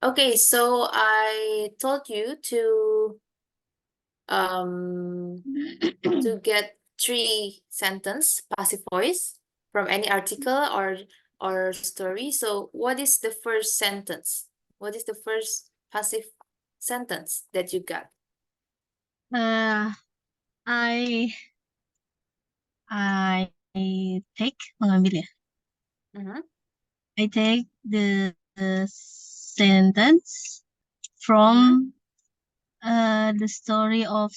Okay, so I told you to get 3 sentence passive voice from any article or story. So what is the first sentence? What is the first passive sentence that you got? I take mengambil ya. I take the sentence from the story of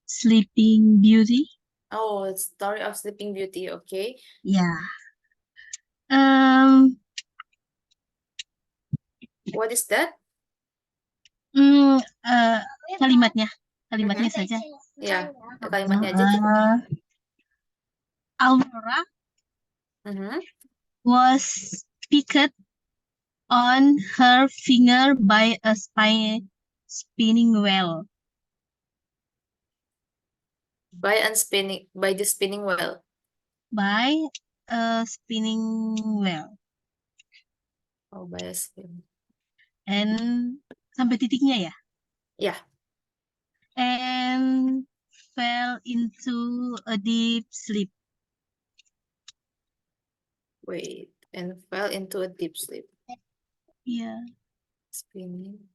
Sleeping Beauty. Oh, Story of Sleeping Beauty. Okay. Yeah. What is that? Kalimatnya saja. Ya, kalimatnya aja cukup. Aurora was picked on her finger by a spinning wheel. By the spinning wheel. By a spinning wheel. Oh, by a spinning. And sampai titiknya ya? Yeah. And fell into a deep sleep. Wait, and fell into a deep sleep. Yeah. Spinning.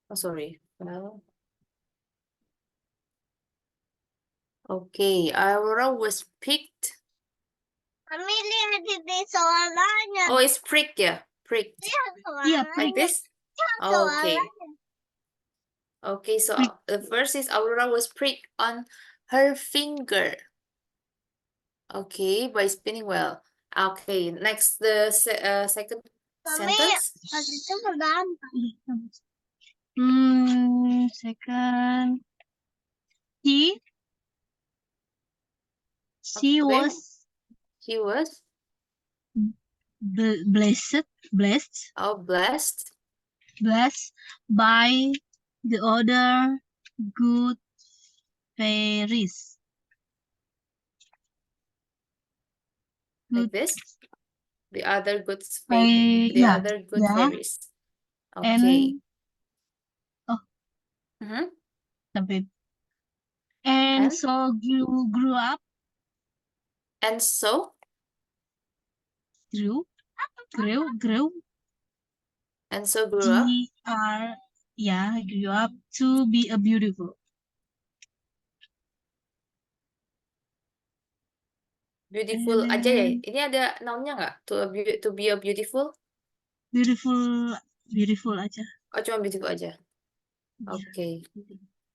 Oh, sorry. Fell. Okay, Aurora was picked. Oh, it's pricked, yeah. Pricked. Yeah, Like this? Oh, okay. Okay, so the first is Aurora was pricked on her finger. Okay, by spinning wheel. Okay, next the second sentence. Second. He was blessed by the other good fairies. Like this? The other good fairies. Okay. And so grew up. And so? Grew. And so grew up? Grew up to be a beautiful. Beautiful aja ya? Ini ada nounnya nggak? To be a beautiful? Beautiful aja. Oh, cuma beautiful aja. Okay.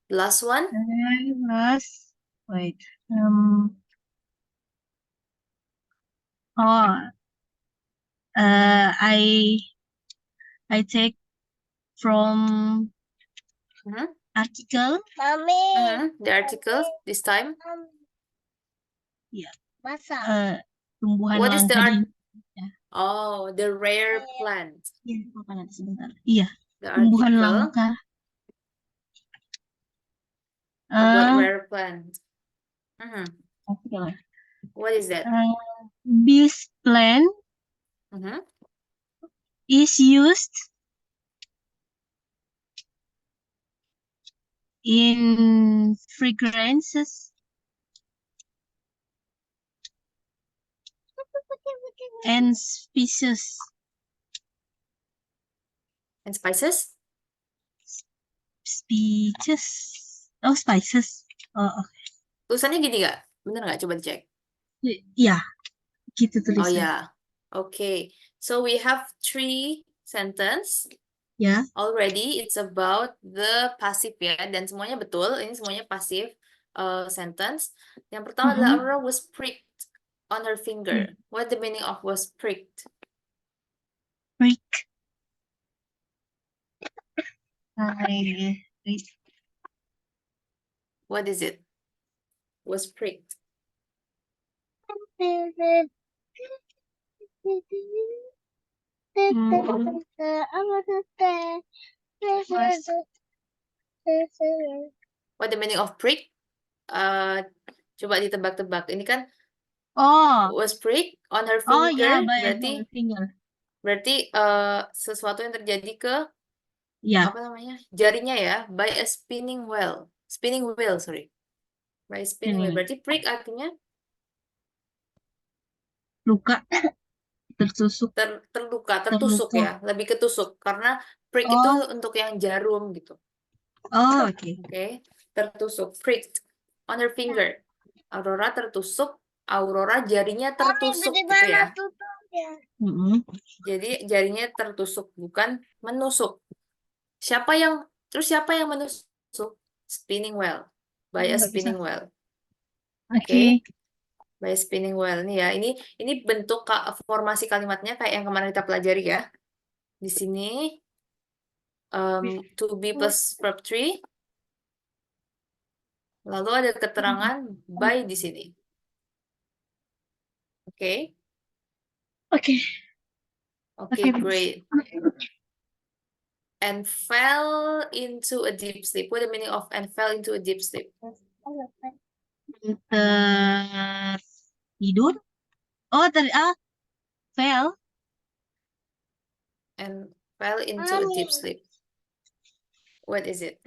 Last one? Wait. I take from article. The article this time? Yeah. Tumbuhan What is the langka Oh, the rare plant. Iya. The Tumbuhan article langka. about rare plant. Article. What is that? This plant is used in fragrances and spices. And spices? Oh, spices. Oh, okay. Tulisannya gini nggak? Bener nggak? Coba dicek. Ya, gitu tulisannya. Oh ya. Okay. So we have 3 sentence. Ya. Already it's about the passive ya. Dan semuanya betul. Ini semuanya passive sentence. Yang pertama adalah Aurora was pricked on her finger. What the meaning of was pricked? Prick. What is it? Was pricked. What the meaning of prick? Coba ditebak-tebak. Ini kan was pricked on her finger. By Berarti her finger. Berarti sesuatu yang terjadi ke Ya, apa namanya? Jarinya ya, by a spinning wheel. Spinning wheel, sorry. By a spinning wheel. ini Berarti prick artinya luka, tertusuk, terluka, tertusuk terluka. ya, lebih ketusuk karena prick itu Oh, untuk yang jarum gitu. oh, oke. Oke, tertusuk, pricked on her finger. Aurora tertusuk, Aurora jarinya tertusuk gitu ya. Mm-mm. Jadi jarinya tertusuk bukan menusuk. Siapa yang menusuk? Spinning wheel. By a Nggak bisa. spinning wheel. Oke. Oke, by a spinning wheel nih ya. Ini bentuk formasi kalimatnya kayak yang kemarin kita pelajari ya. Di sini to be plus verb 3. Lalu ada keterangan by di sini. Oke. Oke. Oke, Oke. great. And fell into a deep sleep. What the meaning of and fell into a deep sleep? Tidur. Oh, fell. And fell into a deep sleep. What is it?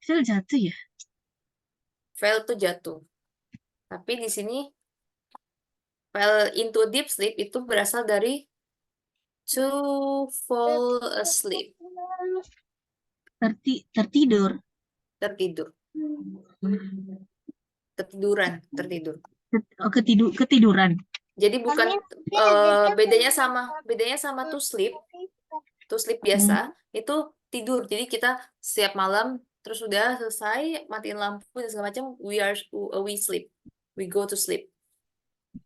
Fell jatuh ya? Fell itu jatuh. Tapi di sini fell into a deep sleep itu berasal dari to fall asleep, Tertidur. tertidur, tertidur. Oh, ketiduran. Jadi bukan bedanya sama to sleep. To sleep biasa Hmm. itu tidur. Jadi kita setiap malam terus udah selesai matiin lampu dan segala macam we sleep. We go to sleep.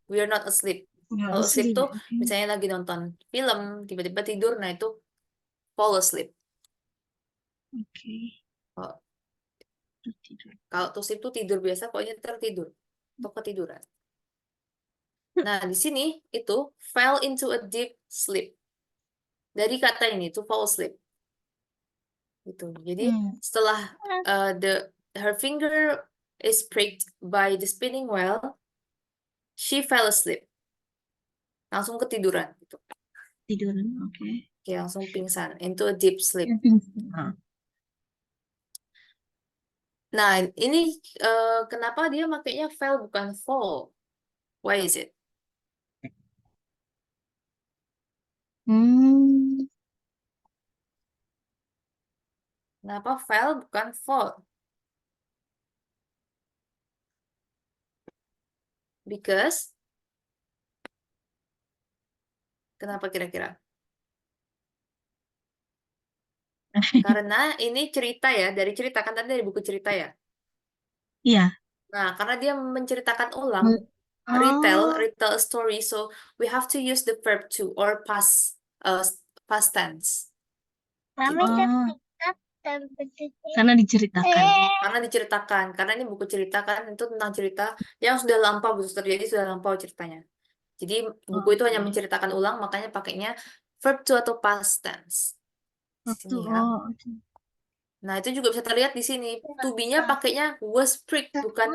We are not asleep. Nggak Kalau sleep asli. tuh Oke. misalnya lagi nonton film tiba-tiba tidur, nah itu fall asleep. Oke. Kalau Tertidur. kalau to sleep tuh tidur biasa, pokoknya tertidur atau ketiduran. Nah, di sini itu fell into a deep sleep. Dari kata ini to fall asleep. Gitu. Jadi Hmm. setelah her finger is pricked by the spinning wheel, she fell asleep. Langsung ketiduran gitu. Tiduran. Oke. Oke, langsung pingsan into a deep sleep. Nah. Nah, ini kenapa dia makainya fell bukan fall? Why is it? Hmm. Kenapa fell bukan fall? Because kenapa kira-kira? Karena ini cerita ya, dari cerita kan tadi dari buku cerita ya. Iya. Nah, karena dia menceritakan ulang, Oh. retell a story, so we have to use the verb to or past tense. Gitu. Oh. Karena diceritakan. Karena diceritakan, karena ini buku cerita kan itu tentang cerita yang sudah lampau, sudah terjadi, sudah lampau ceritanya. Jadi buku itu hanya Oke. menceritakan ulang, makanya pakainya verb to atau past tense. Di Waktu. sini ya. Oh. Oke. Nah, itu juga bisa terlihat di sini. To be-nya pakainya was pricked, bukan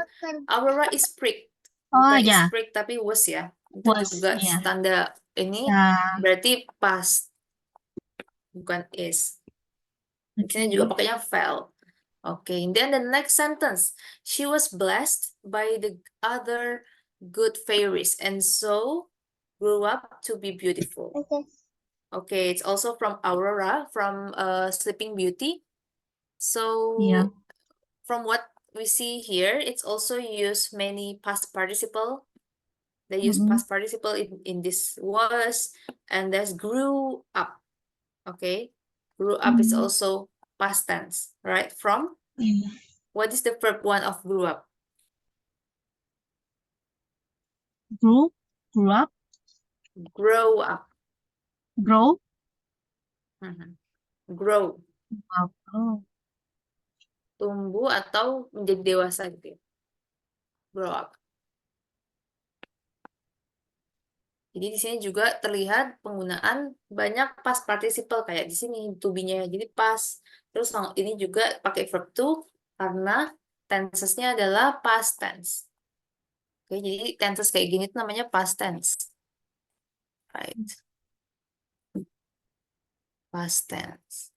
Aurora is pricked. Oh Bukan is ya. pricked, tapi was ya. Itu Was. juga Ya. tanda ini Ya. berarti past, bukan is. Di sini juga Oke. pakainya fell. Okay, and then the next sentence. She was blessed by the other good fairies and so grew up to be beautiful. Okay, it's also from Aurora, from Sleeping Beauty. So Ya. from what we see here, it's also used many past participle. They use Mm-mm. past participle in this was, and there's grew up. Okay, grew up is Mm. also past tense, right? From Iya. what is the verb one of grew up? Grew up. Grow up. Grow Mhm. Grow, up. Oh. tumbuh atau menjadi dewasa gitu ya. Grow up. Jadi di sini juga terlihat penggunaan banyak past participle kayak di sini to be-nya. Jadi past. Terus ini juga pakai verb to karena tenses-nya adalah past tense. Oke, jadi tenses kayak gini tuh namanya past tense. Right. Past tense.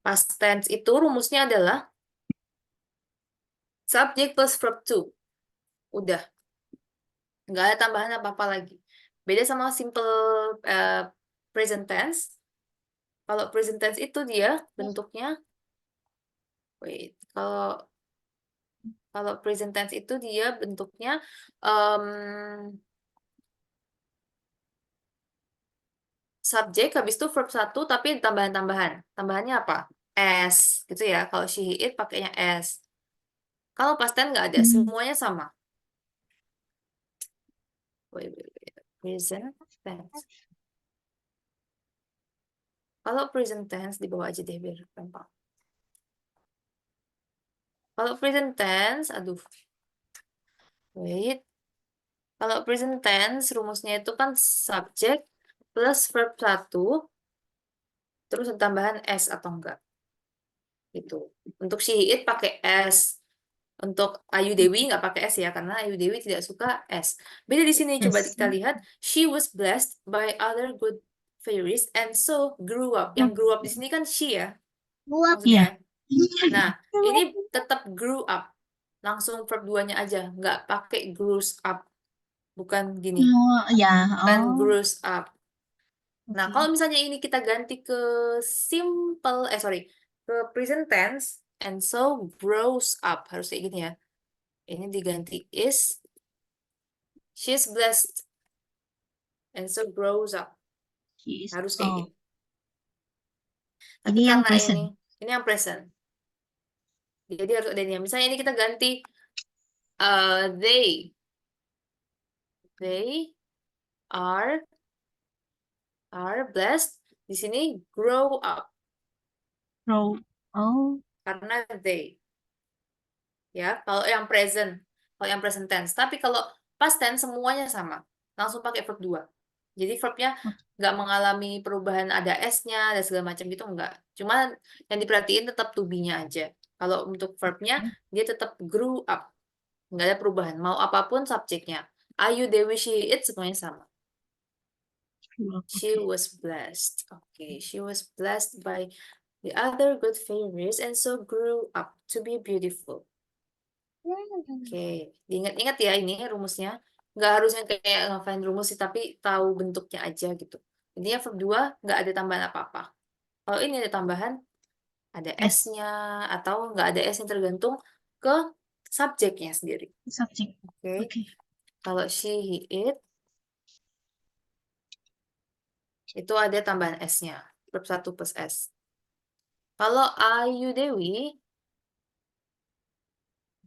Past tense itu rumusnya adalah subject plus verb to. Udah. Nggak ada tambahan apa-apa lagi. Beda sama simple present tense. Kalau present tense itu dia bentuknya, wait, kalau present tense itu dia bentuknya subjek habis itu verb 1 tapi tambahan-tambahan. Tambahannya apa? S gitu ya. Kalau she, he, it pakainya S. Kalau past tense nggak ada, semuanya sama. Wait. Present tense. Kalau present tense dibawa aja deh biar gampang. Kalau present tense, aduh. Wait. Kalau present tense rumusnya itu kan subjek plus verb 1 terus ada tambahan S atau enggak. Gitu. Untuk she, he, it pakai S. Untuk Ayu Dewi nggak pakai S ya, karena Ayu Dewi tidak suka S. Beda di sini, coba Yes. kita lihat. She was blessed by other good fairies and so grew up. Yang grew up di sini kan she ya, Iya. maksudnya. Nah, ini tetap grew up. Langsung verb 2-nya aja, nggak pakai grows up. Bukan gini, Oh, ya. bukan Oh, grows up. Nah, oke. kalau misalnya ini kita ganti ke ke present tense, and so grows up. Harus kayak gini ya. Ini diganti is, she's blessed, and so grows up. Yes. Harus kayak Oh, gini. Tapi ini yang karena present. ini yang present. Jadi harus ada ini. Misalnya ini kita ganti they. They are blessed. Di sini grow up Row. Oh, karena they. Ya, kalau yang present tense. Tapi kalau past tense semuanya sama. Langsung pakai verb 2. Jadi verbnya nggak mengalami perubahan ada S-nya dan segala macam gitu enggak. Cuma yang diperhatiin tetap to be-nya aja. Kalau untuk verbnya dia tetap grew up. Nggak ada perubahan. Mau apapun subjeknya. Ayu, Dewi, she, it semuanya sama. She okay. was blessed. Okay, she was blessed by the other good fairies and so grew up to be beautiful. Oke, diingat-ingat ya ini rumusnya. Nggak harus yang kayak ngafalin rumus sih, tapi tahu bentuknya aja gitu. Intinya verb 2 nggak ada tambahan apa-apa. Kalau ini ada tambahan, ada Yes. S-nya, atau nggak ada S yang tergantung ke subjeknya sendiri. Subject. Oke, Okay. kalau she, he, it, itu ada tambahan S-nya. Verb 1 plus S. Kalau Ayu Dewi,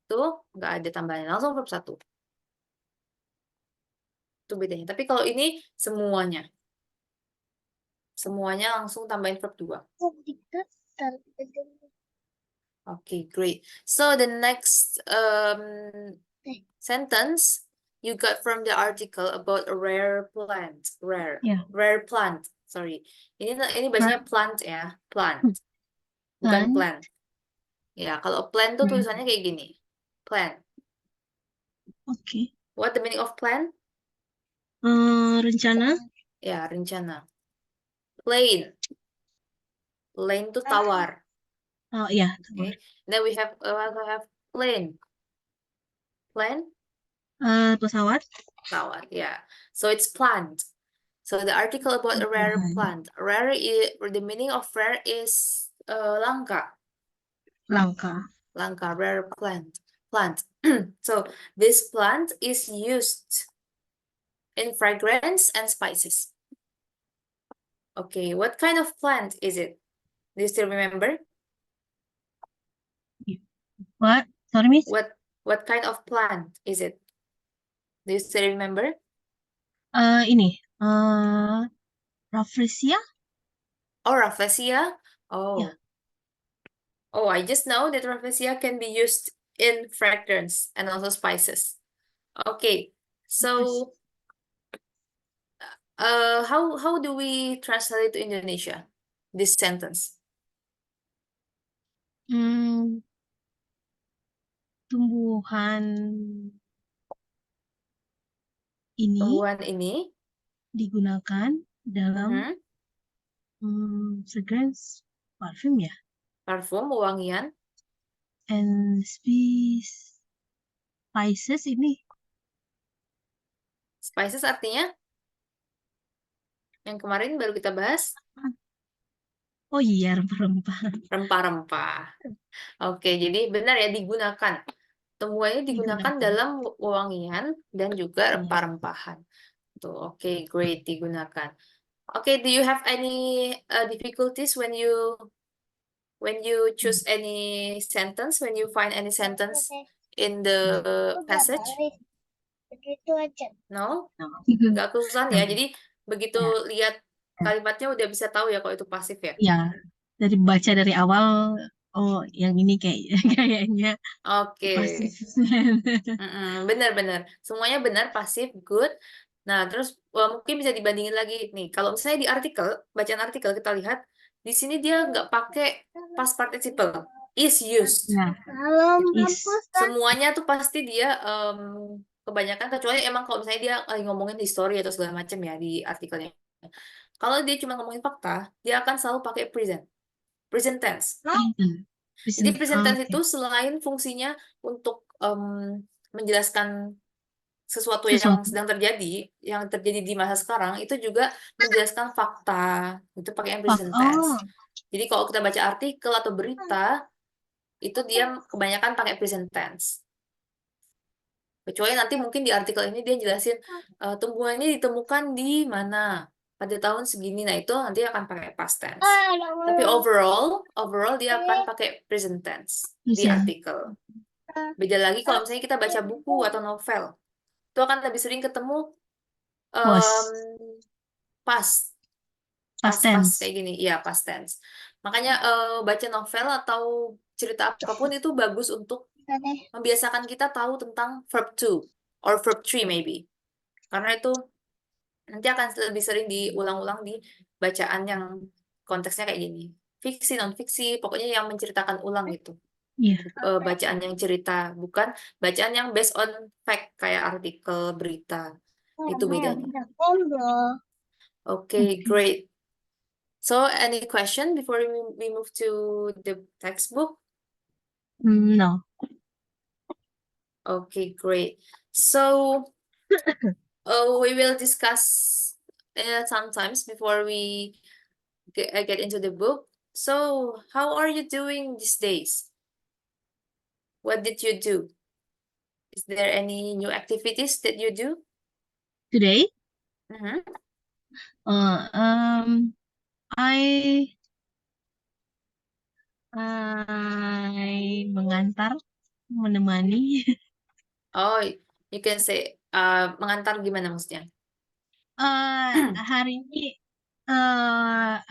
itu nggak ada tambahan. Langsung verb 1. Itu bedanya. Tapi kalau ini semuanya. Semuanya langsung tambahin verb 2. Okay, great. So the next sentence you got from the article about a rare plant. Yeah. Rare plant. Sorry. Ini bacanya plant ya. Plant. Bukan Plant. plant. Ya, kalau plant tuh tulisannya kayak gini. Plant. Okay. What the meaning of plant? Rencana. Ya, rencana. Plain. Plain tuh tawar. Oh, ya. Okay. Then we also have plain. Plain? Pesawat. Tawar. Yeah. So it's plant. So the article about a rare Tumbuhan. plant. The meaning of rare is langka. Langka. Langka, rare plant. So this plant is used in fragrance and spices. Okay, what kind of plant is it? Do you still remember? What? Sorry, Miss. What kind of plant is it? Do you still remember? Ini. Rafflesia. Oh, Rafflesia. Ya. Oh, I just know that Rafflesia can be used in fragrance and also spices. Okay, so how do we translate to Indonesia this sentence? Tumbuhan ini Tumbuhan ini digunakan dalam fragrance parfum ya. Parfum, wewangian. And spices ini. Spices artinya yang kemarin baru kita bahas, Oh iya, rempah-rempah rempah-rempah. Oke, jadi benar ya, digunakan. Semuanya digunakan digunakan. dalam wewangian dan juga Iya. rempah-rempahan. Tuh, oke, great, digunakan. Oke, do you have any difficulties when you choose any sentence, when you find any sentence in the passage? No? No. Nggak kesusahan ya. Jadi begitu Ya, lihat kalimatnya udah bisa tahu ya kalau itu pasif ya. ya, dari baca dari awal, oh yang ini kayak kayaknya Oke. pasif. Benar-benar. Semuanya benar, pasif, good. Nah, terus mungkin bisa dibandingin lagi nih. Kalau misalnya di artikel, bacaan artikel kita lihat, di sini dia nggak pakai past participle, is used. Ya, is. Semuanya tuh pasti dia kebanyakan, kecuali emang kalau misalnya dia lagi ngomongin history atau segala macam ya di artikelnya. Kalau dia cuma ngomongin fakta, dia akan selalu pakai present tense. Jadi present tense Oke. itu selain fungsinya untuk menjelaskan sesuatu yang Sesuatu. sedang terjadi, yang terjadi di masa sekarang, itu juga menjelaskan fakta. Itu pakai yang present tense. Oh, Jadi kalau kita baca artikel atau berita, itu dia kebanyakan pakai present tense. Kecuali nanti mungkin di artikel ini dia jelasin tumbuhannya ditemukan di mana pada tahun segini. Nah, itu nanti akan pakai past tense. Tapi overall dia akan pakai present tense di present. artikel. Beda lagi kalau misalnya kita baca buku atau novel, itu akan lebih sering ketemu Was. past Past pas tense. kayak gini. Iya, past tense. Makanya baca novel atau cerita apapun itu bagus untuk membiasakan kita tahu tentang verb to or verb three maybe. Karena itu nanti akan lebih sering diulang-ulang di bacaan yang konteksnya kayak gini. Fiksi, non-fiksi, pokoknya yang menceritakan ulang gitu. Iya. Bacaan yang cerita, bukan bacaan yang based on fact kayak artikel, berita. Itu bedanya. Okay, great. So, any question before we move to the textbook? No. Okay, great. So, we will discuss sometimes before we get into the book. So, how are you doing these days? What did you do? Is there any new activities that you do? Today, Mhm. I mengantar, menemani. Oh, you can say mengantar gimana maksudnya? Hari ini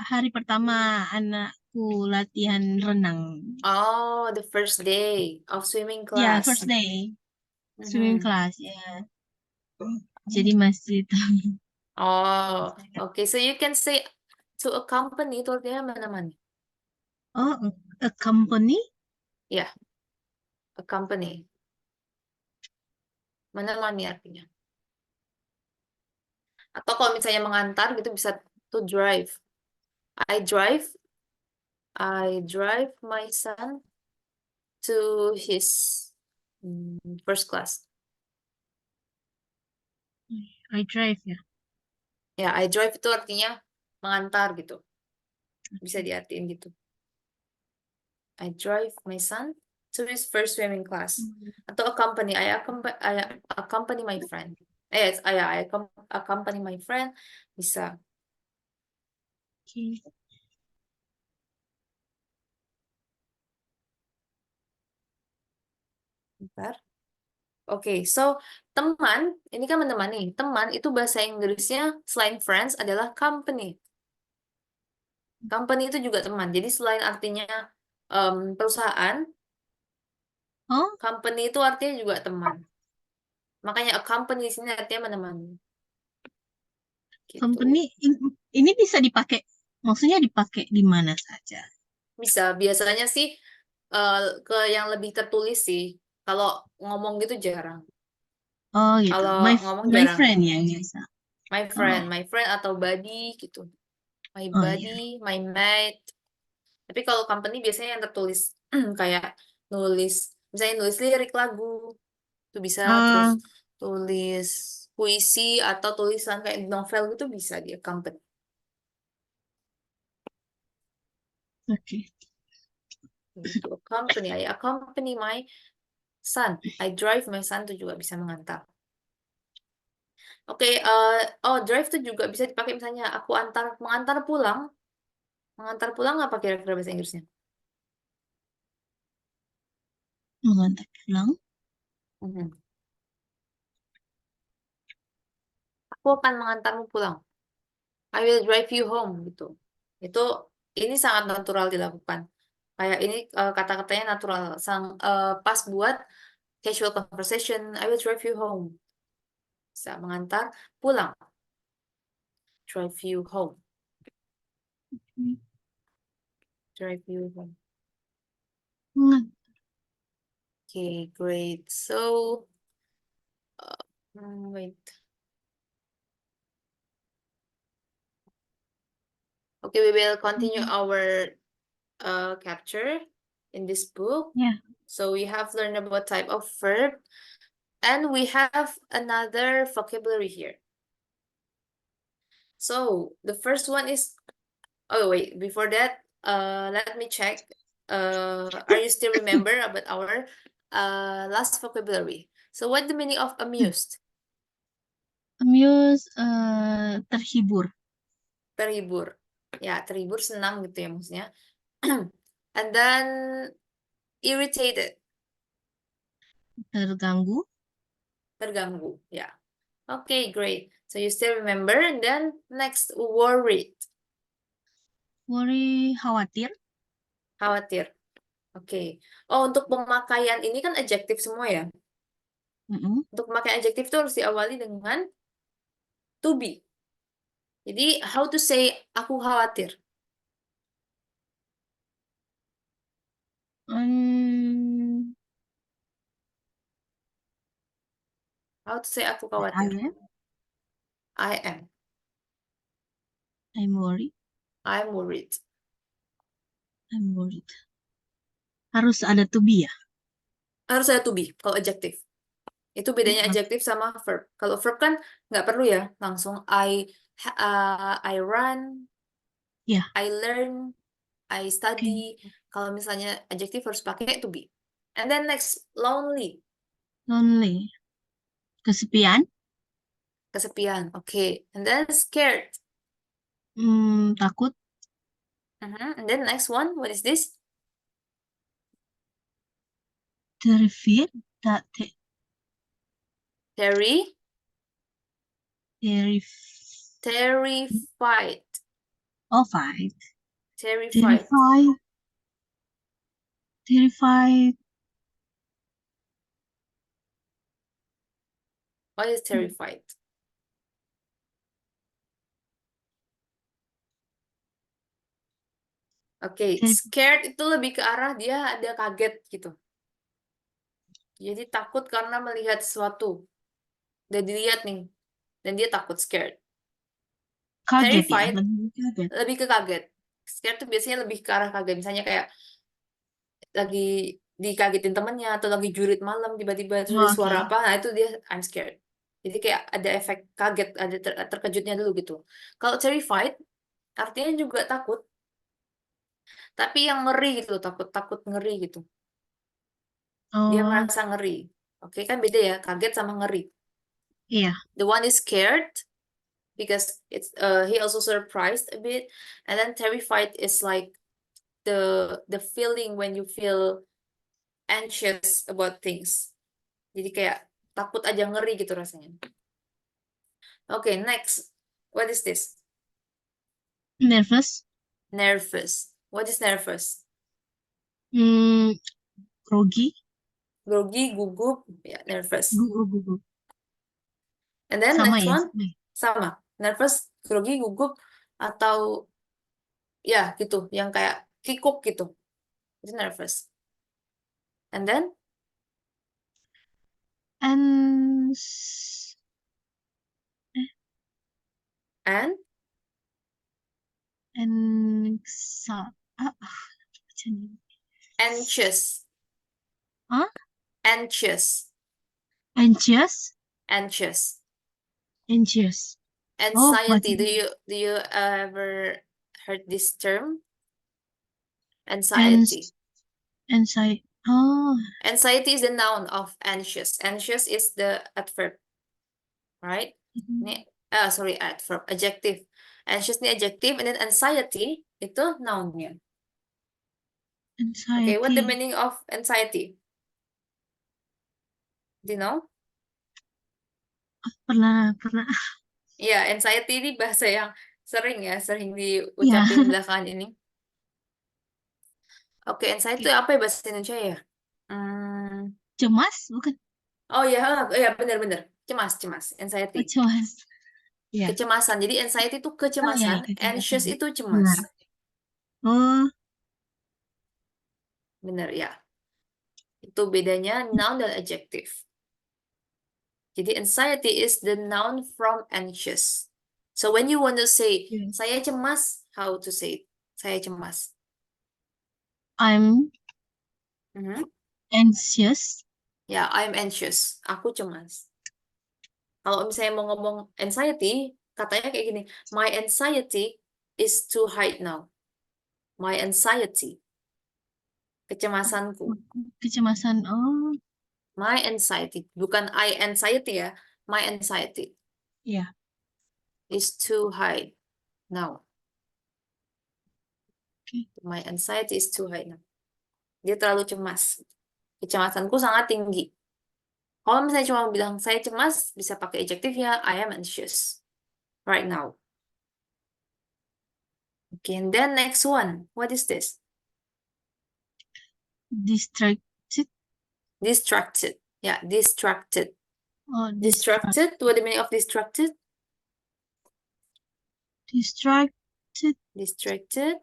hari pertama anakku latihan renang. Oh, the first day of swimming Ya, class. first day swimming Mhm. class ya. Jadi masih Oh, okay. So you can say to accompany itu artinya menemani. a company. Ya, accompany. Menemani artinya. Atau kalau misalnya mengantar gitu bisa to drive. I drive my son to his first class. I drive ya. Ya, I drive itu artinya mengantar gitu. Bisa diartiin gitu. I drive my son to his first swimming class. Atau accompany. I accompany my friend. Yes, I accompany my friend. Bisa. Okay. Bentar. Oke, so teman, ini kan menemani. Teman itu bahasa Inggrisnya selain friends adalah company. Company itu juga teman. Jadi selain artinya perusahaan, Oh, company itu artinya juga teman. Makanya a company di sini artinya menemani. Gitu. company ini bisa dipakai, maksudnya dipakai di mana saja. Bisa, biasanya sih ke yang lebih tertulis sih. Kalau ngomong gitu jarang. Oh gitu. Kalau My ngomong my jarang. friend yang biasa. My friend atau buddy gitu. My Oh iya. buddy, my mate. Tapi kalau company biasanya yang tertulis kayak misalnya nulis lirik lagu, itu bisa, terus Ah, tulis puisi atau tulisan kayak novel gitu bisa dia company. oke. Gitu. Company, I accompany my son. I drive my son tuh juga bisa mengantar. Oke, drive tuh juga bisa dipakai misalnya aku mengantar pulang. Mengantar pulang apa kira-kira bahasa Inggrisnya? Mengantar pulang. Mhm. Aku akan mengantarmu pulang. I will drive you home gitu. Itu ini sangat natural dilakukan. Kayak ini kata-katanya natural, pas buat casual conversation. I will drive you home. Bisa mengantar pulang. Drive you home. Drive you home. Mengan- Okay, great. So, wait. Okay, we will continue our capture in this book. Ya, So we have learned about type of verb, and we have another vocabulary here. So the first one is, oh wait, before that, let me check. Are you still remember about our last vocabulary? So what the meaning of amused? amuse, terhibur, Terhibur. Ya, terhibur, senang gitu ya maksudnya. And then irritated, terganggu, terganggu. Ya. Okay, great. So you still remember. And then next, worried, worry, khawatir. khawatir. Oke. Oh, untuk pemakaian ini kan adjektif semua ya. Mm-mm. Untuk memakai adjektif itu harus diawali dengan to be. Jadi, how to say aku khawatir? Hmm, How to say aku I khawatir? am, I am. I'm worried, I'm worried. I'm worried. Harus ada to be ya? Harus ada to be kalau adjektif. Itu bedanya Mm, adjektif sama verb. Kalau verb kan nggak perlu ya, langsung I run, Ya, I learn, I oke. study. Kalau misalnya adjektif harus pakai to be. And then next, lonely, Lonely, kesepian, kesepian. Oke. And then scared. takut, And then next one, what is this? terrified, tak, Terry, terrif, terrified, oh, fight, terrified. terrified, terrified, What is terrified? Oke, terrified. scared itu lebih ke arah dia ada kaget gitu. Jadi takut karena melihat sesuatu. Udah dilihat nih, dan dia takut, scared. Kaget ya, Terrified lebih kaget. lebih ke kaget. Scared tuh biasanya lebih ke arah kaget. Misalnya kayak lagi dikagetin temennya atau lagi jurit malam tiba-tiba terus ada Oh, suara oke. apa, nah itu dia I'm scared. Jadi kayak ada efek kaget, ada terkejutnya dulu gitu. Kalau terrified artinya juga takut, tapi yang ngeri gitu, takut takut ngeri gitu. Dia Oh, merasa ngeri. Oke, kan beda ya, kaget sama ngeri. iya. The one is scared because he also surprised a bit, and then terrified is like the feeling when you feel anxious about things. Jadi kayak takut aja, ngeri gitu rasanya. Okay, next. What is this? Nervous, Nervous. What is nervous? hmm, grogi, Grogi, gugup, ya, nervous. gugup, gugup. And then Sama next ya, one, sama ya. sama. Nervous, grogi, gugup, atau ya gitu, yang kayak kikuk gitu. Itu nervous. And then, And And anxious. Huh? Anxious. Anxious? Anxious. Anxious. Anxiety. baca Do you ever heard this term? Anxiety. anxiety. Oh, Anxiety is the noun of anxious. Anxious is the adverb, right? Ini, sorry, adverb, adjective. Anxious ini adjective, and then anxiety itu nounnya. Okay, what the anxiety. meaning of anxiety? Do you know? Pernah. Iya, anxiety ini bahasa yang sering Ya. diucapin belakangan ini. Oke, anxiety itu apa ya bahasa Indonesia ya? Cemas, bukan? Oh ya, benar-benar. Cemas. Anxiety. Cemas. Ya. Kecemasan. Jadi anxiety itu Oh, ya, kecemasan, kecemasan. anxious itu Benar. cemas. Oh, Benar ya. Itu bedanya noun dan adjective. Jadi anxiety is the noun from anxious. So when you want to say, yeah. saya cemas, how to say it? Saya cemas. I'm Mhm. anxious. Ya, I'm anxious. Aku cemas. Kalau misalnya mau ngomong anxiety, katanya kayak gini, my anxiety is too high now. My anxiety. Kecemasanku. Kecemasan. Oh, My anxiety. Bukan I anxiety ya. My anxiety ya. is too high now. Okay. My anxiety is too high now. Dia terlalu cemas. Kecemasanku sangat tinggi. Kalau misalnya cuma bilang saya cemas, bisa pakai adjektifnya I am anxious right now. Okay, and then next one. What is this? Distracted. Distracted. Yeah, distracted. Oh, Distracted. What the meaning of distracted? distracted. Distracted.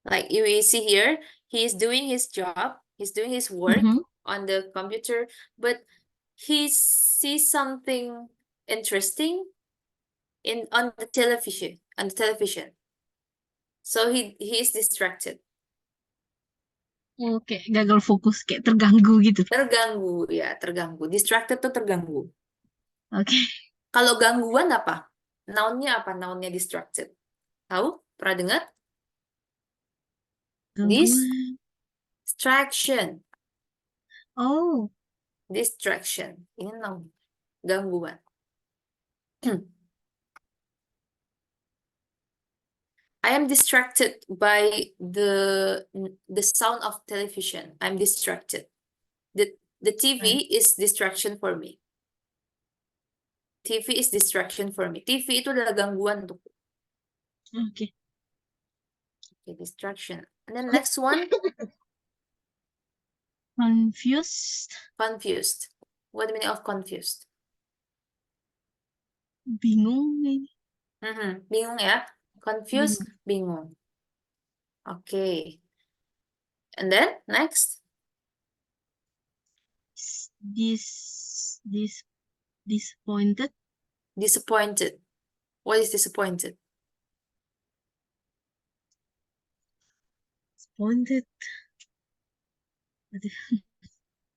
Like you see here, he is doing his job, he's doing his work on the computer, but he sees something interesting on the television. So he is distracted. Oh, kayak gagal fokus, kayak terganggu gitu. Terganggu, ya, terganggu. Distracted tuh terganggu. Oke. Kalau gangguan apa? Nounnya apa? Nounnya distracted. Tahu? Pernah dengar? Gangguan. Distraction. Oh, Distraction. Ini noun. Gangguan. I am distracted by the sound of television. I'm distracted. The TV is distraction for me. TV is distraction for me. TV itu adalah gangguan untuk. oke. Okay, distraction. And then next one. Confused. Confused. What do you mean of confused? Bingung ini. Bingung ya. Confused, bingung. Okay. And then next. Disappointed. Disappointed. What is disappointed?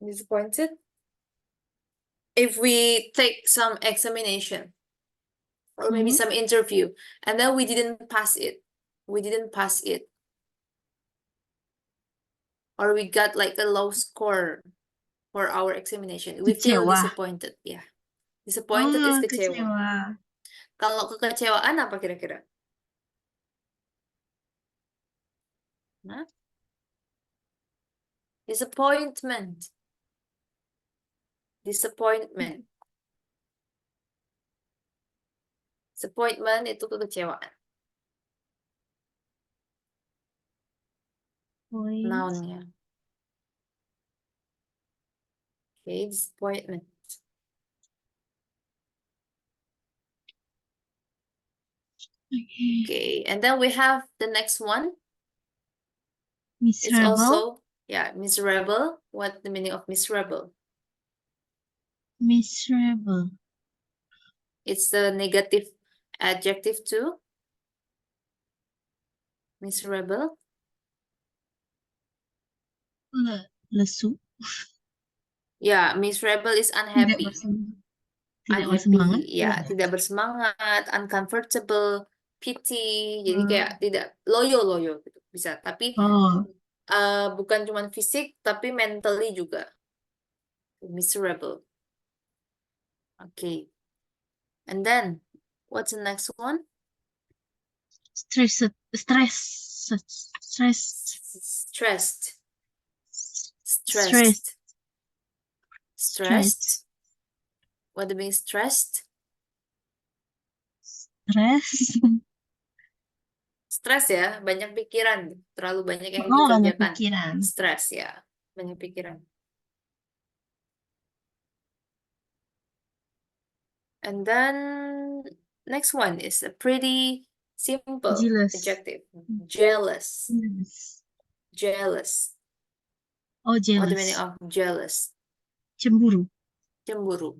Disappointed. If we take some examination or maybe some interview and then we didn't pass it. Or we got like a low score for our examination. We feel Kecewa. disappointed. Yeah. Disappointed is kecewa. Kalau kekecewaan apa kira-kira? Nah? Disappointment. Disappointment itu kekecewaan. Nounnya. Okay, disappointment. Okay, and then we have the next one. Miserable. It's also, yeah, miserable. What the meaning of miserable? Miserable. It's the negative adjective too. Miserable. Lesu. Ya, miserable is Tidak unhappy. bersemangat. Tidak Unhappy, bersemangat. ya, tidak bersemangat, uncomfortable, pity. Jadi kayak tidak loyo gitu. Bisa, tapi Oh, bukan cuma fisik, tapi mentally juga. Miserable. Okay. And then, what's the next one? stressed. Stressed. Stressed. Stressed. Stressed. What do you mean stressed? Stress. Stres ya, banyak pikiran, terlalu banyak yang Oh, banyak dikerjakan. pikiran. Stres ya, banyak pikiran. And then next one is a pretty simple Jealous. adjective. Jealous. Jealous. Jealous. Oh, What the meaning jealous. of jealous? Cemburu. Cemburu.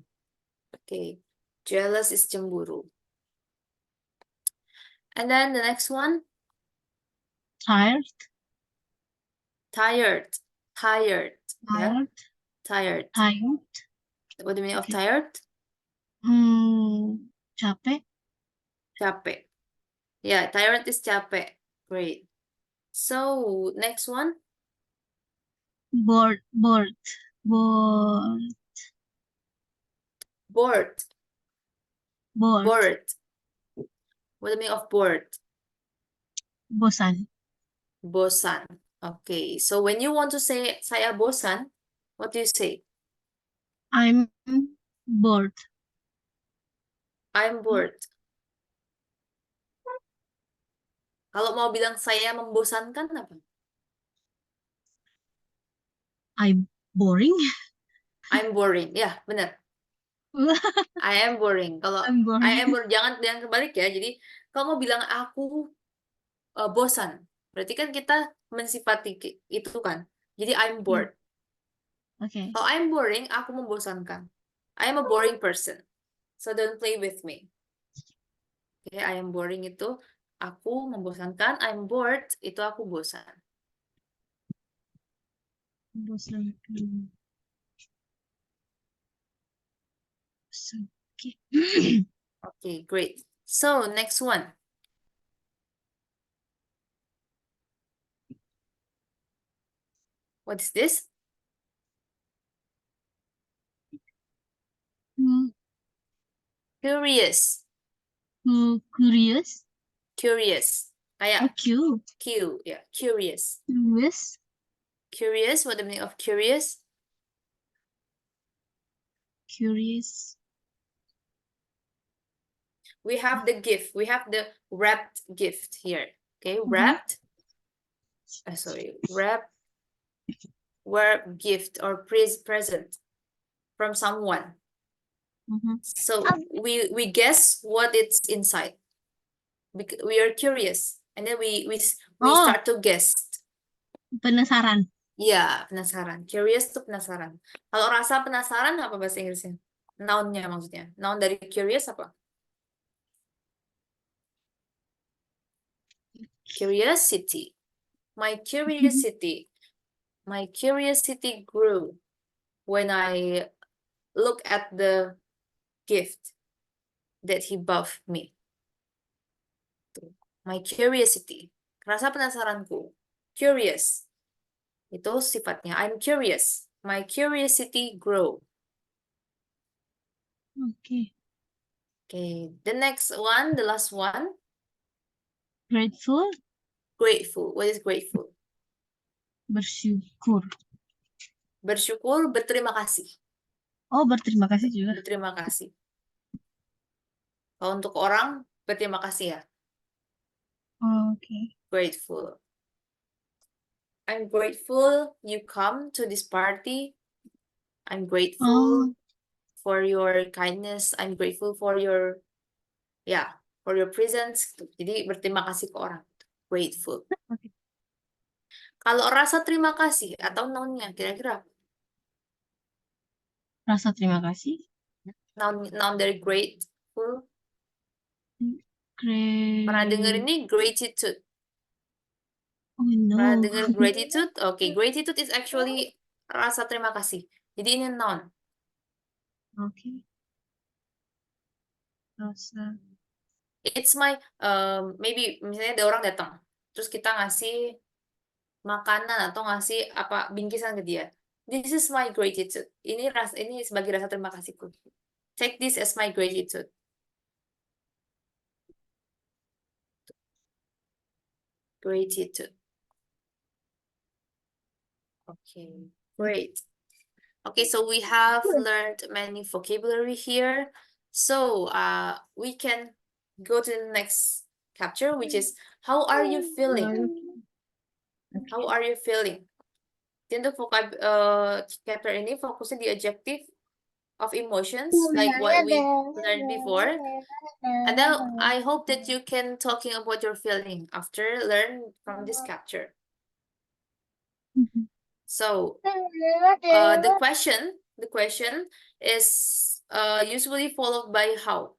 Okay. Jealous is cemburu. And then the next one, Tired. tired. Tired. Yeah, Tired. tired. Tired. What do you mean of Okay. tired? Capek. Capek. Yeah, tired is capek. Great. So, next one, Bored. Bored. Bored. bored. Bored. Bored. What do you mean of bored? Bosan. Bosan. Okay, so when you want to say saya bosan, what do you say? I'm bored. I'm bored. Kalau mau bilang saya membosankan apa? I'm boring. I'm boring. Ya, benar. I am boring. Kalau I'm boring. I am boring, jangan kebalik ya. Jadi kalau mau bilang aku bosan, berarti kan kita mensifati itu kan. Jadi I'm bored. Okay. Kalau I'm boring, aku membosankan. I am a boring person. So don't play with me. Okay, I am boring itu aku membosankan. I'm bored itu aku bosan. Bosan. Okay. Okay, great. So next one. What is this? Curious. Curious. Curious. Oh, Kayak cute. Q, yeah, curious. Curious. Curious, what the meaning of curious? Curious. We have the gift. We have the wrapped gift here. Okay, wrapped. Wrapped gift or present from someone. So we guess what it's inside. We are curious, and then we Oh. start to guess. Penasaran. Ya, penasaran. Curious itu penasaran. Kalau rasa penasaran apa bahasa Inggrisnya? Noun-nya maksudnya. Noun dari curious apa? Curiosity. My curiosity grew when I look at the gift that he bought me. My curiosity. Rasa penasaranku. Curious. Itu sifatnya. I'm curious. My curiosity grow. Okay. Okay. The next one, the last one. Grateful. Grateful. What is grateful? Bersyukur. Bersyukur, berterima kasih. Oh, berterima kasih juga. Berterima kasih. Kalau untuk orang, berterima kasih ya. Okay. Grateful. I'm grateful you come to this party. I'm grateful for your kindness. I'm grateful for your presence. Jadi berterima kasih ke orang. Grateful. Okay. Kalau rasa terima kasih atau noun-nya kira-kira apa? Rasa terima kasih. Noun dari grateful. Pernah denger Great. ini gratitude? Oh Pernah no. denger gratitude? Oke, gratitude is actually rasa terima kasih. Jadi ini noun. Oke. Rasa. It's my maybe misalnya ada orang datang, terus kita ngasih makanan atau ngasih apa bingkisan ke dia. This is my gratitude. Ini sebagai rasa terima kasihku. Take this as my gratitude. Gratitude. Okay, great. Okay, so we have learned many vocabulary here. So we can go to the next capture, which is how are you feeling? How are you feeling? Jadi untuk chapter ini fokusnya di adjective of emotions, like what we learned before. And then I hope that you can talking about your feeling after learn from this capture. So the question is usually followed by how.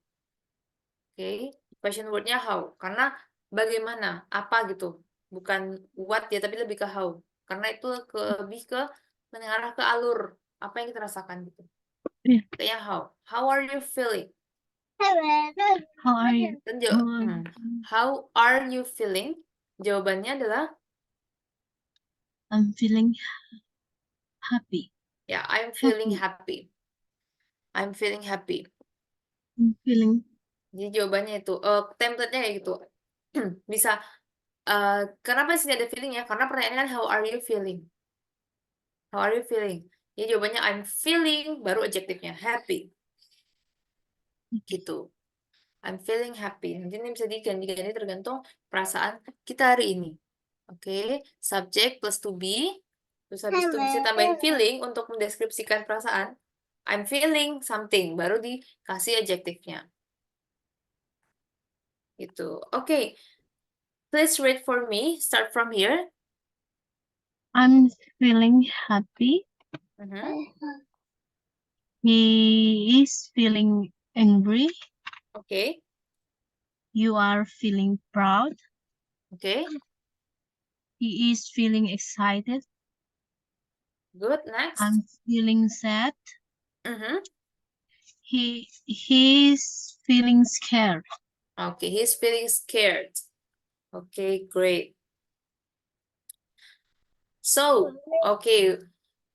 Okay, question wordnya how, karena bagaimana, apa gitu, bukan what ya, tapi lebih ke how, karena itu lebih ke mengarah ke alur apa yang kita rasakan gitu. Yeah. Kayak how are you feeling? How are you? Dan how are you feeling? Jawabannya adalah I'm feeling happy. ya, I'm feeling Happy. happy. I'm feeling happy. I'm feeling. Jadi jawabannya itu template-nya kayak gitu. Bisa kenapa sih ada feeling ya? Karena pertanyaannya kan how are you feeling? How are you feeling? Jadi jawabannya I'm feeling baru adjektifnya happy. Gitu. I'm feeling happy. Nanti ini bisa diganti-ganti tergantung perasaan kita hari ini. Oke, subject plus to be. Terus habis itu bisa tambahin feeling untuk mendeskripsikan perasaan. I'm feeling something, baru dikasih adjektifnya. Gitu. Oke. Please read for me. Start from here. I'm feeling happy. He is feeling angry. Okay. You are feeling proud. Okay. He is feeling excited. Good. Next. I'm feeling sad. Mm-hmm. He's feeling scared. Okay, he's feeling scared. Okay, great. So, okay,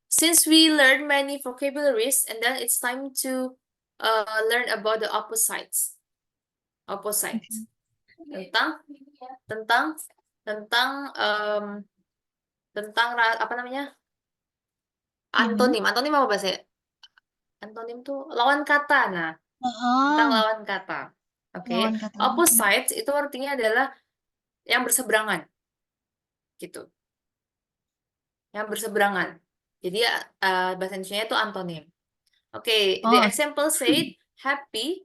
since we learned many vocabularies, and then it's time to learn about the opposites. Opposites. Tentang apa namanya? Antonim. Antonim apa bahasa? Antonim tuh lawan kata. Nah, tentang lawan kata. Oke. Lawan kata. Opposites itu artinya adalah yang berseberangan. Gitu. Yang berseberangan. Jadi bahasa Indonesia itu antonim. Oke, the example said happy.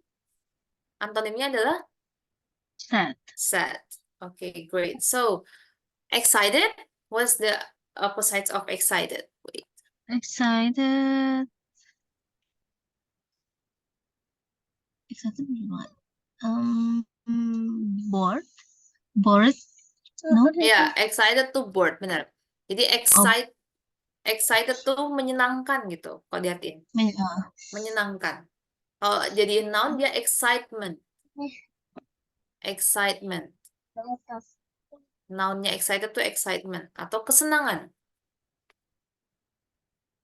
Antonimnya adalah sad. Sad. Okay, great. So, excited. What's the opposite of excited? Wait. Excited. Excited what? Bored. Bored. No. Ya, excited tuh bored, benar. Jadi excited tuh menyenangkan gitu, kalau diartiin. Menyenangkan. Kalau jadi noun dia excitement. Excitement. Nounnya excited tuh excitement atau kesenangan.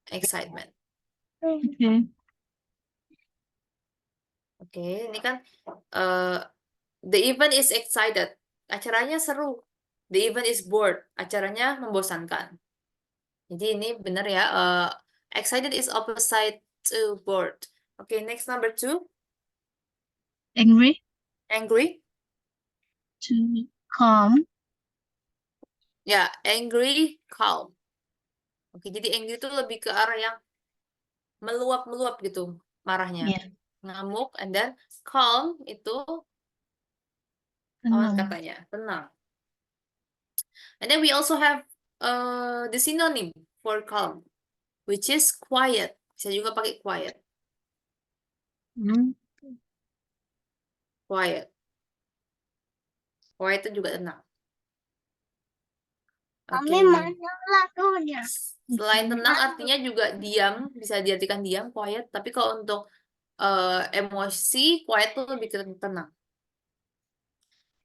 Excitement. Oke, ini kan the event is excited. Acaranya seru. The event is bored. Acaranya membosankan. Jadi ini benar ya. Excited is opposite to bored. Okay, next number 2. Angry. Angry. To calm. Ya, angry, calm. Oke, jadi angry itu lebih ke arah yang meluap-meluap gitu marahnya. Yeah. Ngamuk, and then calm itu lawan katanya, tenang. And then we also have the synonym for calm, which is quiet. Bisa juga pakai quiet. Hmm. Quiet. Quiet itu juga tenang. Oke. mana lagunya? Selain tenang artinya juga diam, bisa diartikan diam, quiet. Tapi kalau untuk emosi, quiet tuh lebih ke tenang.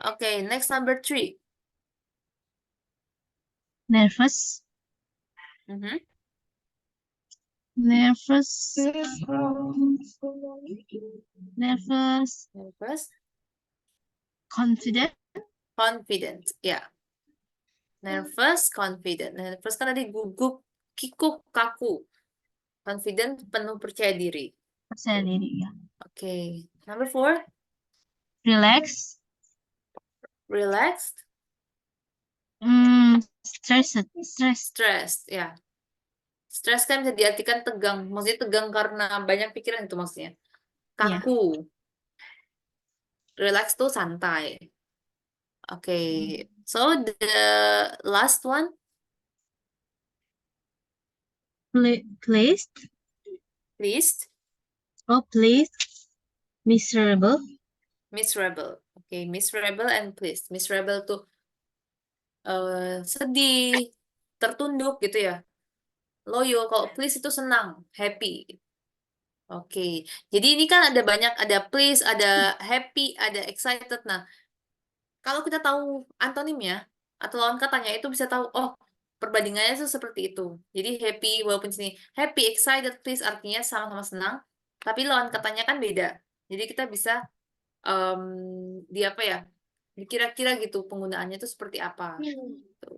Oke, next number 3. Nervous. Mhm. Nervous. Nervous. Nervous, Confident. confident. Ya, nervous, confident. Nervous kan tadi gugup, kikuk, kaku. Confident, penuh percaya diri. Percaya diri ya. Oke, number 4. Relax. Relaxed, Stressed. Stressed. stressed. Ya, stress kan bisa diartikan tegang. Maksudnya tegang karena banyak pikiran itu maksudnya. Ya. Kaku. Relax tuh santai. Oke, so the last one, Pleased. pleased, Oh, pleased. Miserable. miserable. Oke, miserable and pleased. Miserable tuh sedih, tertunduk gitu ya. Loyo, kalau pleased itu senang, happy. Oke, jadi ini kan ada banyak, ada pleased, ada happy, ada excited. Nah, kalau kita tahu antonimnya atau lawan katanya itu bisa tahu, oh perbandingannya itu seperti itu. Jadi happy, walaupun sini happy, excited, pleased artinya sama-sama senang, tapi lawan katanya kan beda. Jadi kita bisa di apa ya, kira-kira gitu penggunaannya itu seperti apa. Gitu.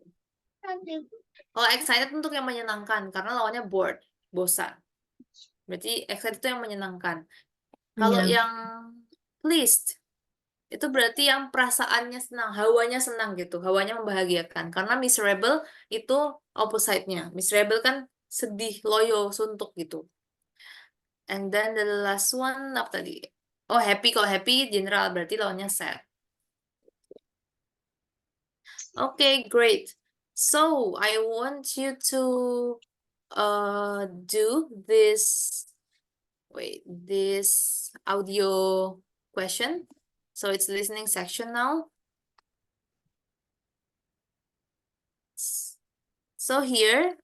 Kalau excited untuk yang menyenangkan, karena lawannya bored, bosan. Berarti excited itu yang menyenangkan. Kalau Iya. yang pleased, itu berarti yang perasaannya senang, hawanya senang gitu, hawanya membahagiakan. Karena miserable itu opposite-nya. Miserable kan sedih, loyo, suntuk gitu. And then the last one apa tadi? Oh, happy. Kalau happy general berarti lawannya sad. Okay, great. So I want you to do this audio question. So it's listening section now. So here,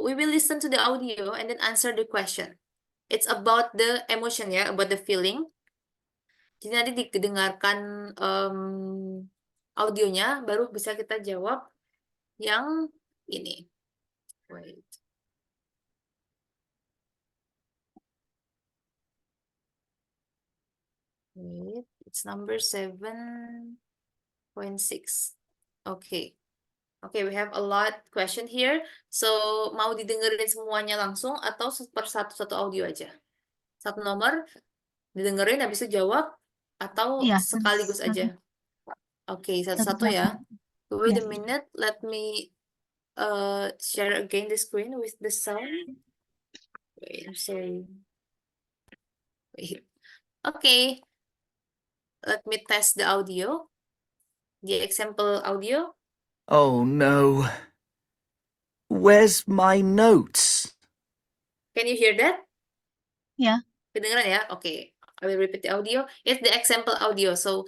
we will listen to the audio and then answer the question. It's about the emotion ya, about the feeling. Jadi nanti didengarkan audionya, baru bisa kita jawab yang ini. Wait. Wait, it's number 7.6. Okay. Okay, we have a lot question here. So, mau didengerin semuanya langsung atau per satu-satu audio aja? Satu nomor, didengerin habis itu jawab, atau Iya. sekaligus aja? Oke, satu-satu ya. Wait a minute, let me share again the screen with the sound. Wait, I'm sorry. Wait. Okay, let me test the audio. The example audio. Oh no. Where's my notes? Can you hear that? Ya. Kedengeran ya? Okay, I will repeat the audio. It's the example audio, so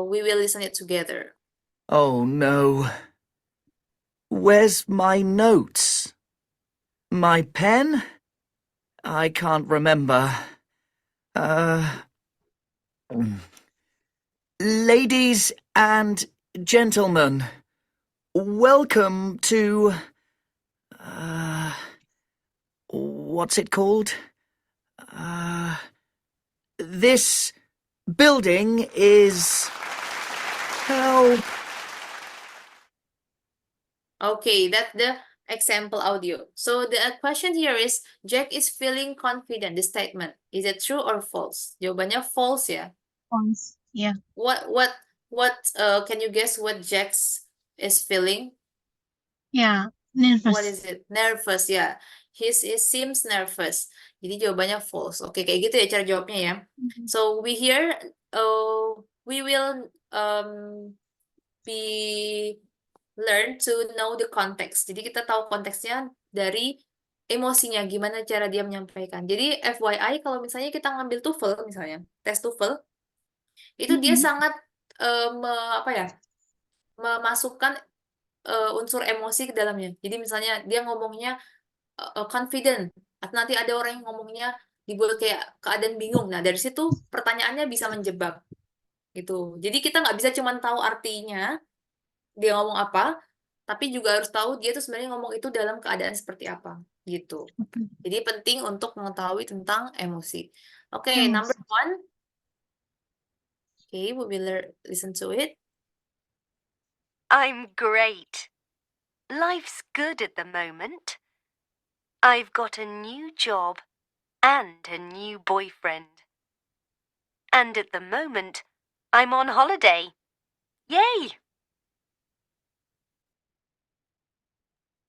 we will listen it together. Oh no. Where's my notes? My pen? I can't remember. Ladies and gentlemen, welcome to... what's it called? This building is... Help. Okay, that's the example audio. So the question here is, Jack is feeling confident, the statement. Is it true or false? Jawabannya false ya. False. Ya. What can you guess what Jack is feeling? Ya. What Nervous. is it? Nervous ya. He seems nervous. Jadi jawabannya false. Oke, kayak gitu ya cara jawabnya ya. So we will be learn to know the context. Jadi kita tahu konteksnya dari emosinya, gimana cara dia menyampaikan. Jadi FYI kalau misalnya kita ngambil TOEFL misalnya, tes TOEFL, itu dia sangat apa ya, memasukkan unsur emosi ke dalamnya. Jadi misalnya dia ngomongnya confident, atau nanti ada orang yang ngomongnya dibuat kayak keadaan bingung. Nah, dari situ pertanyaannya bisa menjebak gitu. Jadi kita nggak bisa cuma tahu artinya dia ngomong apa, tapi juga harus tahu dia tuh sebenarnya ngomong itu dalam keadaan seperti apa gitu. Jadi penting untuk mengetahui tentang emosi. Oke, number Emosi. one. Okay, we will listen to it. I'm great. Life's good at the moment. I've got a new job and a new boyfriend. And at the moment, I'm on holiday. Yay!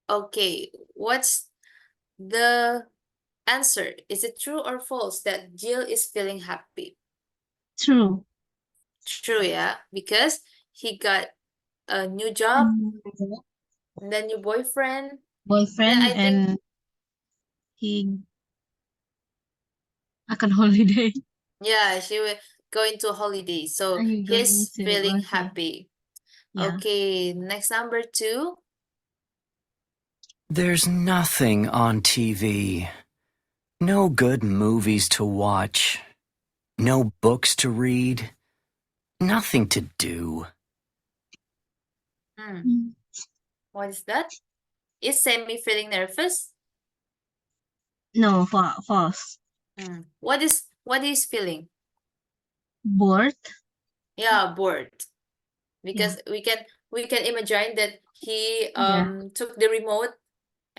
Okay, what's the answer? Is it true or false that Jill is feeling happy? True. True, yeah, because he got a new job, and then new boyfriend. Boyfriend I think- and he akan holiday. Yeah, she will go into holiday, so Are you going he's to- feeling okay. happy. Yeah. Okay, next number two. There's nothing on TV. No good movies to watch. No books to read. Nothing to do. What is that? Is Sammy feeling nervous? No, false. What is feeling? Bored. Yeah, bored. Because we can imagine that he took the remote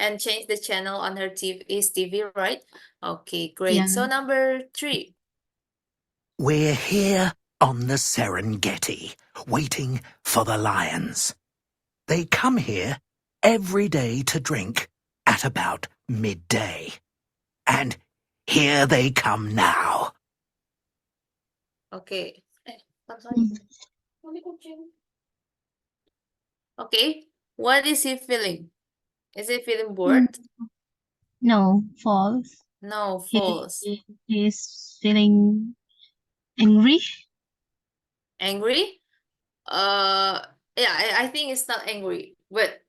and changed the channel on his TV, right? Okay, great. Yeah. So number three. We're here on the Serengeti, waiting for the lions. They come here every day to drink at about midday. And here they come now. Okay. Okay, what is he feeling? Is he feeling bored? No, false. No, false. He's feeling angry. Angry? Yeah, I think it's not angry, but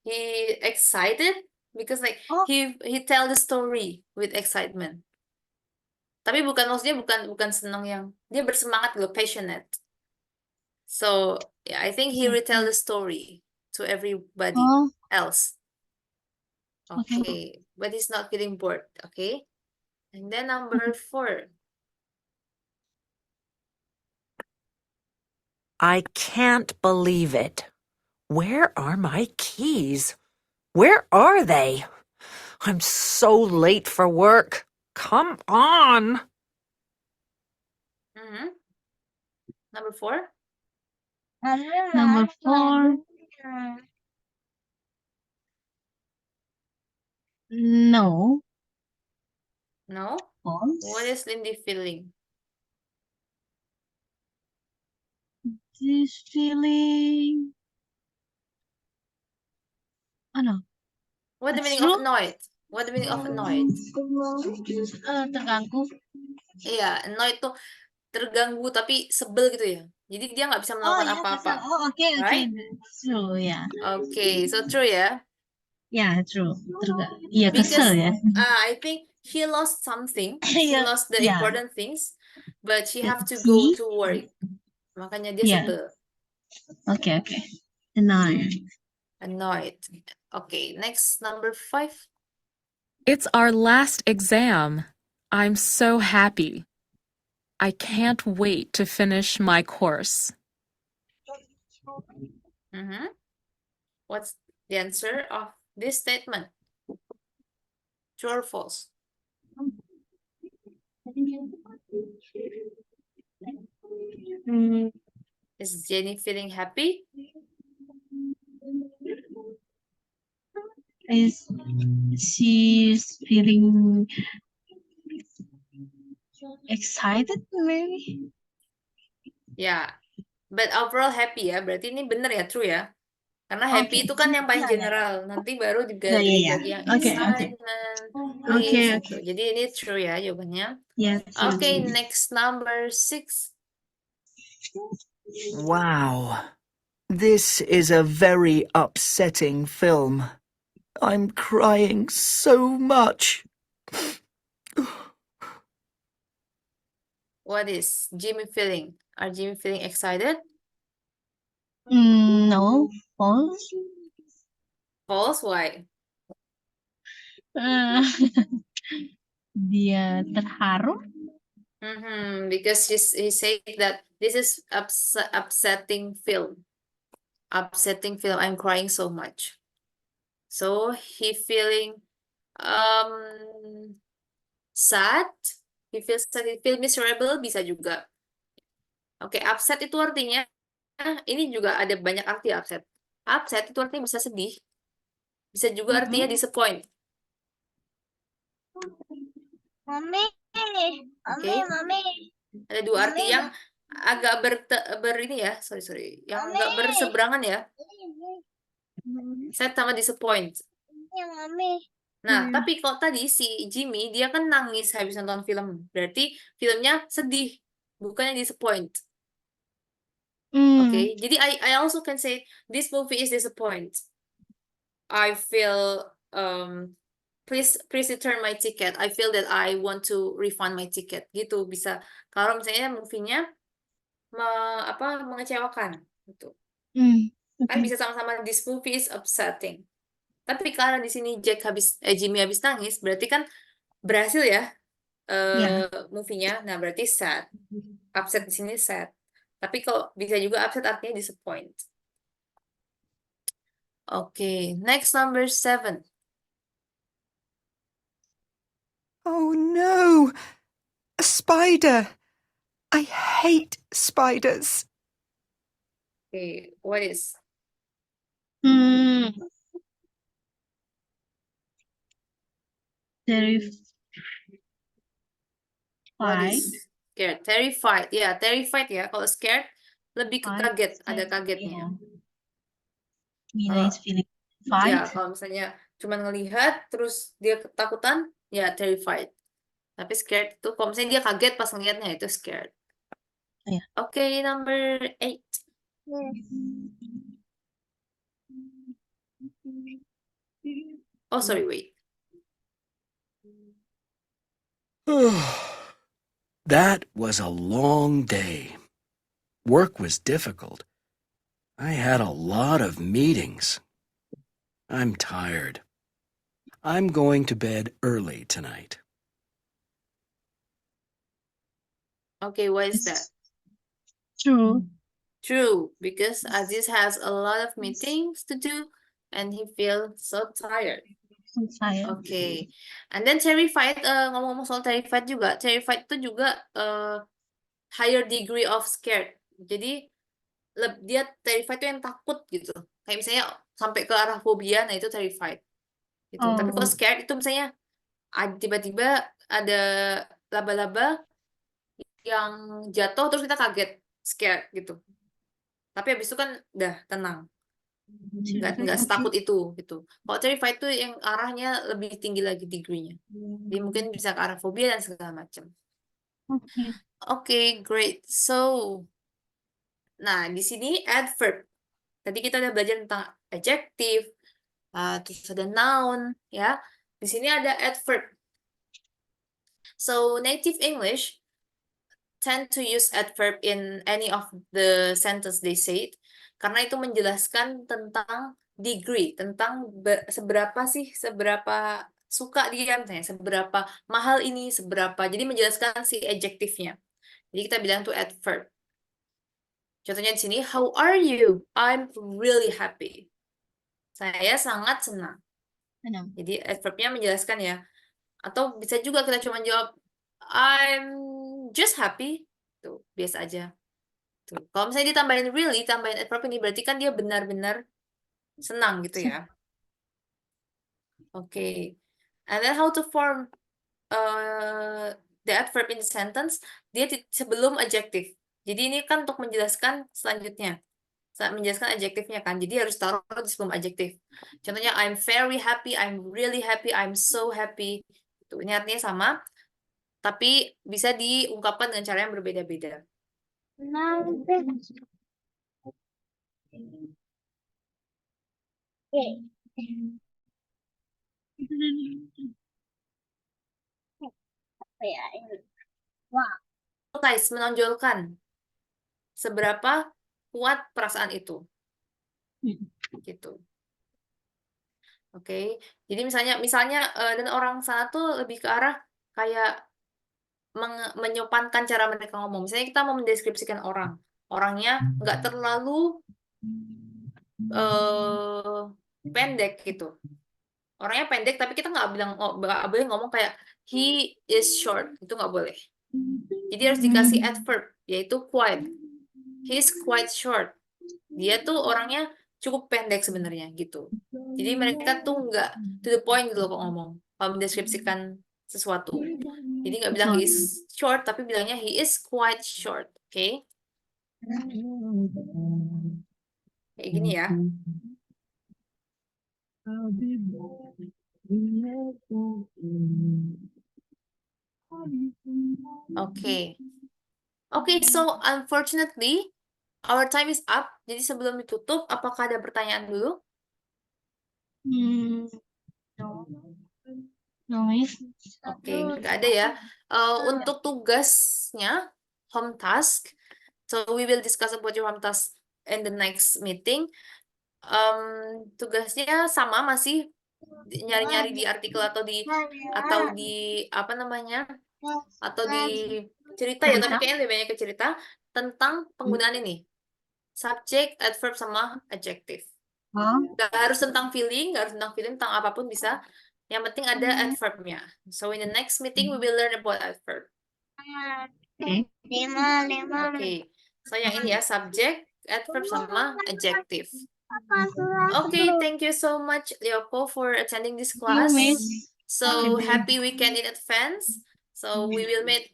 he excited because like Oh. he tell the story with excitement. Tapi maksudnya bukan senang yang dia bersemangat loh, passionate. So yeah, I think he retell the story to everybody Oh, else. Okay. Okay, but he's not feeling bored. Okay, and then number four. I can't believe it. Where are my keys? Where are they? I'm so late for work. Come on. Number four. Number four. No, No. false. What is Lindy feeling? He's feeling. Oh no. What the That's meaning of true. annoyed? What the meaning of annoyed? Terganggu. Iya, annoyed tuh terganggu tapi sebel gitu ya. Jadi dia nggak bisa Oh melakukan ya, apa-apa. kesel. Oh okay. Right? True ya. Okay, so true ya. Ya, true. Iya, kesel ya. I think he lost something. He Yeah, lost the yeah. important things, but he have to See? go to work. Makanya dia Yeah. sebel. Okay. Annoyed. Okay, next number five. It's our last exam. I'm so happy. I can't wait to finish my course. What's the answer of this statement? True or false? Is Jenny feeling happy? She's feeling excited maybe? Ya, but overall happy ya. Berarti ini bener ya, true ya? Karena happy Okay. itu kan yang paling Yeah, yeah. general. Nanti baru juga Yeah, yeah, dibagi yeah. lagi yang Okay, okay. excitement, Okay, please okay. gitu. Jadi ini true ya jawabannya. Yeah, true, Okay, true. next number 6. Wow. This is a very upsetting film. I'm crying so much. What is Jimmy feeling? Are Jimmy feeling excited? No, false. False? Why? Uh, dia terharu. Because he said that this is upsetting film. Upsetting film. I'm crying so much. So he feeling sad. He feels sad. He feel miserable bisa juga. Oke, upset itu artinya ini juga ada banyak arti upset. Upset itu artinya bisa sedih. Bisa juga artinya disappoint. Mami, Oke. mami. Ada dua arti yang agak ini ya, sorry, yang agak berseberangan ya. Sad sama disappoint. Ya, mami. Nah, tapi kalau tadi si Jimmy dia kan nangis habis nonton film. Berarti filmnya sedih, bukannya disappoint. Okay, jadi I also can say this movie is disappoint. I feel please return my ticket. I feel that I want to refund my ticket. Gitu bisa. Kalau misalnya movie-nya mengecewakan gitu. Kan bisa sama-sama this movie is upsetting. Tapi karena di sini Jimmy habis nangis, berarti kan berhasil ya movie-nya. Nah, berarti sad. Upset di sini sad. Tapi kalau bisa juga upset artinya disappoint. Okay, next number 7. Oh no! A spider! I hate spiders. Okay, what is? What Terrified. is scared? Terrified. Ya, terrified ya. Kalau scared lebih ke kaget, ada kagetnya. Mila is feeling terrified. Ya, kalau misalnya cuma ngelihat terus dia ketakutan, ya terrified. Tapi scared itu kalau misalnya dia kaget pas ngelihatnya itu scared. Iya. Okay, number 8. Oh, sorry, wait. That was a long day. Work was difficult. I had a lot of meetings. I'm tired. I'm going to bed early tonight. Okay, what is that? True. True, because Aziz has a lot of meetings to do and he feels so tired. Okay. And then terrified, ngomong-ngomong soal terrified juga, terrified itu juga higher degree of scared. Jadi dia terrified itu yang takut gitu. Kayak misalnya sampai ke arah fobia, nah itu terrified. Gitu. Tapi kalau scared itu misalnya tiba-tiba ada laba-laba yang jatuh terus kita kaget, scared gitu. Tapi habis itu kan udah tenang. Nggak setakut itu gitu. Kalau terrified itu yang arahnya lebih tinggi lagi degree-nya. Jadi mungkin bisa ke arah fobia dan segala macam. Okay, great. So, nah di sini adverb. Tadi kita udah belajar tentang adjective, terus ada noun, ya. Di sini ada adverb. So native English tend to use adverb in any of the sentence they said, karena itu menjelaskan tentang degree, tentang seberapa suka dia, misalnya seberapa mahal ini, jadi menjelaskan si adjektifnya. Jadi kita bilang tuh adverb. Contohnya di sini, how are you? I'm really happy. Saya sangat senang. Jadi adverbnya menjelaskan ya. Atau bisa juga kita cuma jawab, I'm just happy. Tuh, biasa aja. Tuh. Kalau misalnya ditambahin really, tambahin adverb ini berarti kan dia benar-benar senang gitu ya. Okay. And then how to form the adverb in the sentence, dia sebelum adjective. Jadi ini kan untuk menjelaskan selanjutnya. saat menjelaskan adjektifnya kan. Jadi harus taruh di sebelum adjektif. Contohnya I'm very happy, I'm really happy, I'm so happy. Tuh, ini artinya sama, tapi bisa diungkapkan dengan cara yang berbeda-beda. Guys, menonjolkan seberapa kuat perasaan itu. Gitu. Oke. Jadi misalnya dan orang sana tuh lebih ke arah kayak menyopankan cara mereka ngomong. Misalnya kita mau mendeskripsikan orang, orangnya nggak terlalu pendek gitu. Orangnya pendek tapi kita nggak boleh ngomong kayak he is short, itu nggak boleh. Jadi harus dikasih adverb, yaitu quite. He is quite short. Dia tuh orangnya cukup pendek sebenarnya gitu. Jadi mereka tuh nggak to the point gitu loh kok ngomong kalau mendeskripsikan sesuatu. Jadi nggak bilang he is short, tapi bilangnya he is quite short. Oke? Kayak gini ya. Oke. Oke, so unfortunately our time is up. Jadi sebelum ditutup, apakah ada pertanyaan dulu? No, Miss. Oke, nggak ada ya. Untuk tugasnya, home task, so we will discuss about your home task in the next meeting. Tugasnya sama, masih nyari-nyari di artikel atau di apa namanya, atau di cerita ya, tapi kayaknya lebih banyak ke cerita tentang penggunaan ini, subject, adverb, sama adjective. Nggak harus tentang feeling, tentang apapun bisa. Yang penting ada adverbnya. So in the next meeting we will learn about adverb. Oke. So yang ini ya, subject, adverb, sama adjective. Okay, thank you so much, Lyoko, for attending this class. So happy weekend in advance. So we will meet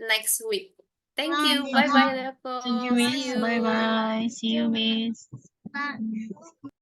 next week. Thank you. Bye bye, Lyoko. Thank you, Miss. See you. Bye bye. See you, Miss.